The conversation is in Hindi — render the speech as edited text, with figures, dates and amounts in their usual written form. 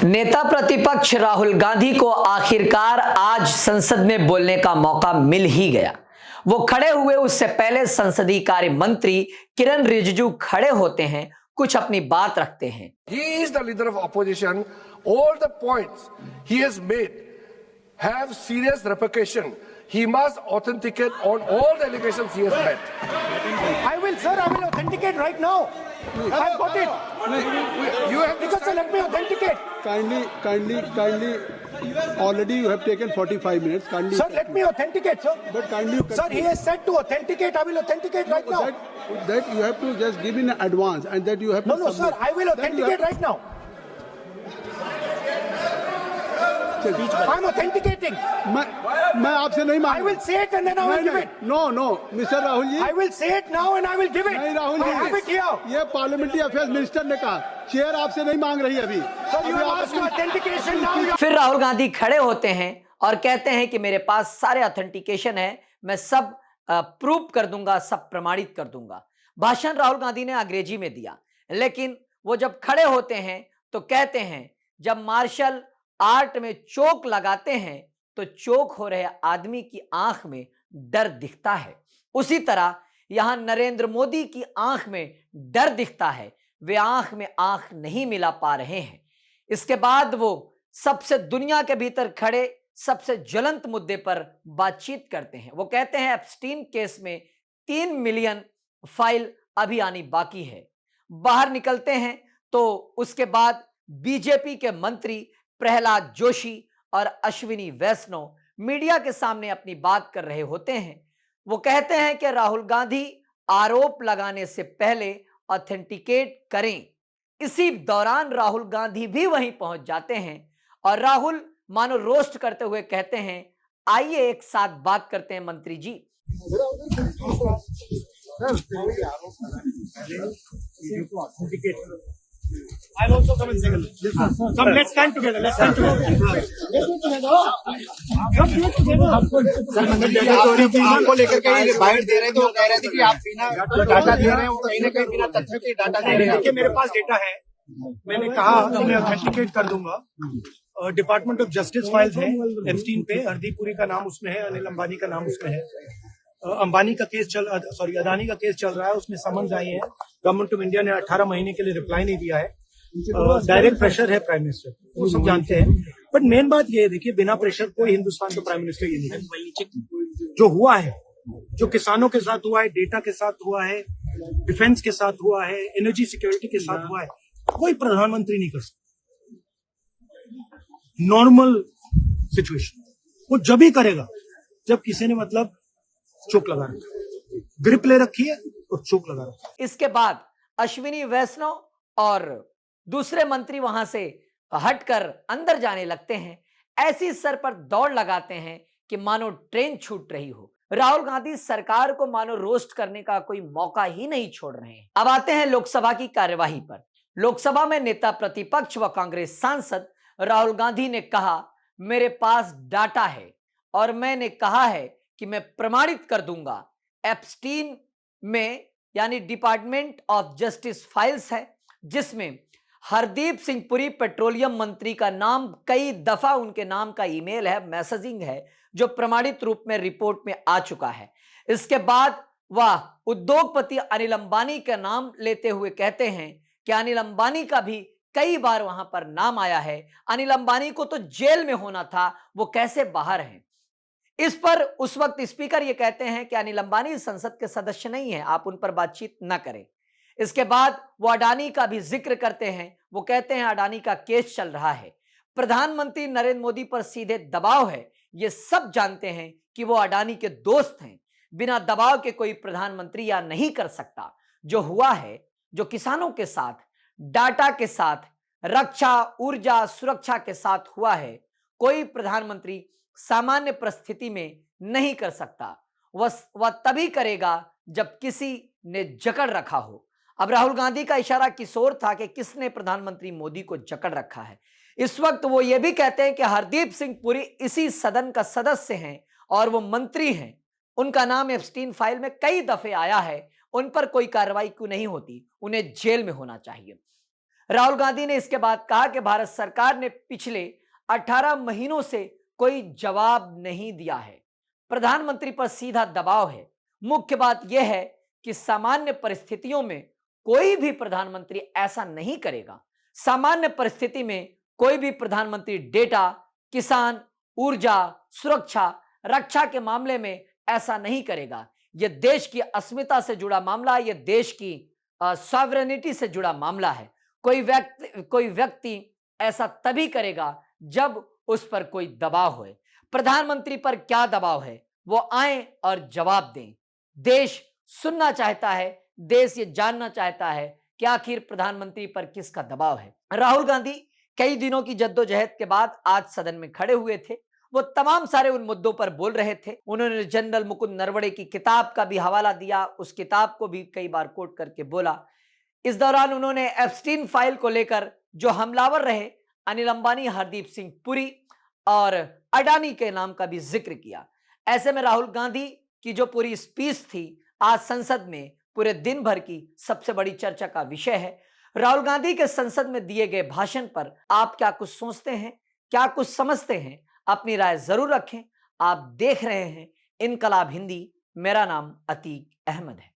नेता प्रतिपक्ष राहुल गांधी को आखिरकार आज संसद में बोलने का मौका मिल ही गया। वो खड़े हुए उससे पहले संसदीय कार्य मंत्री किरण रिजिजू खड़े होते हैं, कुछ अपनी बात रखते हैं। He is the leader of opposition. All the points he has made have serious repercussion. He must authenticate on all the allegations he has made. I will authenticate right now. I've got it. You have Because sir, let me authenticate. Kindly. Already you have taken 45 minutes. Kindly. Sir, let me authenticate, sir. But kindly. Sir, he has said to authenticate. I will authenticate right now. That you have to just give in advance, and that you have to. No, sir. I will authenticate right now. I'm authenticating. मैं आपसे नहीं मांग. I will say it and then I will give it. No, Mr. Rahul ji. I will say it now and I will give it. नहीं Rahul ji. I have it here. ये पार्लियामेंट्री अफेयर्स मिनिस्टर ने कहा, चेयर आपसे नहीं मांग रही अभी. Sir, you have asked for authentication now. फिर राहुल गांधी खड़े होते हैं और कहते हैं कि मेरे पास सारे ऑथेंटिकेशन है, मैं सब प्रूव कर दूंगा, सब प्रमाणित कर दूंगा। भाषण राहुल गांधी ने अंग्रेजी में दिया, लेकिन वो जब खड़े होते हैं तो कहते हैं जब मार्शल आर्ट में चोक लगाते हैं तो चोक हो रहे आदमी की आंख में डर दिखता है। उसी तरह यहां नरेंद्र मोदी की आंख में डर दिखता है, वे आंख में आंख नहीं मिला पा रहे हैं। इसके बाद वो सबसे दुनिया के भीतर खड़े सबसे ज्वलंत मुद्दे पर बातचीत करते हैं। वो कहते हैं एप्स्टीन केस में 3 मिलियन फाइल अभी आनी बाकी है। बाहर निकलते हैं तो उसके बाद बीजेपी के मंत्री प्रहलाद जोशी और अश्विनी वैष्णव मीडिया के सामने अपनी बात कर रहे होते हैं। वो कहते हैं कि राहुल गांधी आरोप लगाने से पहले ऑथेंटिकेट करें। इसी दौरान राहुल गांधी भी वहीं पहुंच जाते हैं और राहुल मानो रोस्ट करते हुए कहते हैं, आइए एक साथ बात करते हैं मंत्री जी। I'll also come and say hello. Come, let's stand together. Let's stand together. Come do it together. आपको लेकर के बाहर दे रहे थे, वो कह रहे थे कि आप बिना डाटा दे रहे हैं, वो कहीं ना कहीं बिना तथ्य के डाटा दे रहे हैं। देखिए मेरे पास डेटा है, मैंने कहा कि मैं ऑथेंटिकेट कर दूंगा। डिपार्टमेंट ऑफ जस्टिस फाइल्स है एप्स्टीन पे, हरदीप पुरी का नाम उसमें है, अनिल अंबानी का नाम उसमें है। अंबानी का केस अदानी का केस चल रहा है, उसमें समन्स आई है। गवर्नमेंट ऑफ इंडिया ने 18 महीने के लिए रिप्लाई नहीं दिया है। डायरेक्ट प्रेशर है प्राइम मिनिस्टर, वो सब जानते हैं। बट मेन बात ये है, देखिए बिना प्रेशर कोई हिंदुस्तान का प्राइम मिनिस्टर ये नहीं। जो हुआ है, जो किसानों के साथ हुआ है, डेटा के साथ हुआ है, डिफेंस के साथ हुआ है, एनर्जी सिक्योरिटी के साथ हुआ है, कोई प्रधानमंत्री नहीं कर सकता। नॉर्मल सिचुएशन वो जब ही करेगा जब किसी ने मतलब चोक लगा रखा, ग्रिप ले रखी है और चोक लगा रखा। इसके बाद अश्विनी वैष्णव और दूसरे मंत्री वहां से हटकर अंदर जाने लगते हैं, ऐसी सर पर दौड़ लगाते हैं कि मानो ट्रेन छूट रही हो। राहुल गांधी सरकार को मानो रोस्ट करने का कोई मौका ही नहीं छोड़ रहे हैं। अब आते हैं लोकसभा की कार्यवाही पर। लोकसभा में नेता प्रतिपक्ष व कांग्रेस सांसद राहुल गांधी ने कहा, मेरे पास डाटा है और मैंने कहा है कि मैं प्रमाणित कर दूंगा। एप्स्टीन में यानी डिपार्टमेंट ऑफ जस्टिस फाइल्स है, जिसमें हरदीप सिंह पुरी पेट्रोलियम मंत्री का नाम कई दफा उनके नाम का ईमेल है, मैसेजिंग है, जो प्रमाणित रूप में रिपोर्ट में आ चुका है। इसके बाद वह उद्योगपति अनिल अंबानी का नाम लेते हुए कहते हैं कि अनिल अंबानी का भी कई बार वहां पर नाम आया है। अनिल अंबानी को तो जेल में होना था, वो कैसे बाहर हैं। इस पर उस वक्त स्पीकर ये कहते हैं कि अनिल अंबानी संसद के सदस्य नहीं है, आप उन पर बातचीत न करें। इसके बाद वो अडानी का भी जिक्र करते हैं। वो कहते हैं अडानी का केस चल रहा है, प्रधानमंत्री नरेंद्र मोदी पर सीधे दबाव है, ये सब जानते हैं कि वो अडानी के दोस्त हैं। बिना दबाव के कोई प्रधानमंत्री या नहीं कर सकता। जो हुआ है, जो किसानों के साथ, डाटा के साथ, रक्षा, ऊर्जा, सुरक्षा के साथ हुआ है, कोई प्रधानमंत्री सामान्य परिस्थिति में नहीं कर सकता। वह तभी करेगा जब किसी ने जकड़ रखा हो। अब राहुल गांधी का इशारा किस ओर था कि किसने प्रधानमंत्री मोदी को जकड़ रखा है। इस वक्त वो ये भी कहते हैं कि हरदीप सिंह पुरी इसी सदन का सदस्य हैं और वो मंत्री हैं। उनका नाम एप्स्टीन फाइल में कई दफे आया है, उन पर कोई कार्रवाई क्यों नहीं होती, उन्हें जेल में होना चाहिए। राहुल गांधी ने इसके बाद कहा कि भारत सरकार ने पिछले 18 महीनों से कोई जवाब नहीं दिया है, प्रधानमंत्री पर सीधा दबाव है। मुख्य बात यह है कि सामान्य परिस्थितियों में कोई भी प्रधानमंत्री ऐसा नहीं करेगा। सामान्य परिस्थिति में कोई भी प्रधानमंत्री डेटा, किसान, ऊर्जा, सुरक्षा, रक्षा के मामले में ऐसा नहीं करेगा। यह देश की अस्मिता से जुड़ा मामला, यह देश की सॉवरेनिटी से जुड़ा मामला है। कोई व्यक्ति ऐसा तभी करेगा जब उस पर कोई दबाव हो। प्रधानमंत्री पर क्या दबाव है, वो आए और जवाब दें। देश सुनना चाहता है, देश ये जानना चाहता है कि आखिर प्रधानमंत्री पर किसका दबाव है। राहुल गांधी कई दिनों की जद्दोजहद के बाद आज सदन में खड़े हुए थे। वो तमाम सारे उन मुद्दों पर बोल रहे थे। उन्होंने जनरल मुकुंद नरवणे की किताब का भी हवाला दिया, उस किताब को भी कई बार कोट करके बोला। इस दौरान उन्होंने एप्स्टीन फाइल को लेकर जो हमलावर रहे अनिल अंबानी, हरदीप सिंह पुरी और अडानी के नाम का भी जिक्र किया। ऐसे में राहुल गांधी की जो पूरी स्पीच थी आज संसद में पूरे दिन भर की सबसे बड़ी चर्चा का विषय है। राहुल गांधी के संसद में दिए गए भाषण पर आप क्या कुछ सोचते हैं, क्या कुछ समझते हैं? अपनी राय जरूर रखें। आप देख रहे हैं इनकलाब हिंदी। मेरा नाम अतीक अहमद है।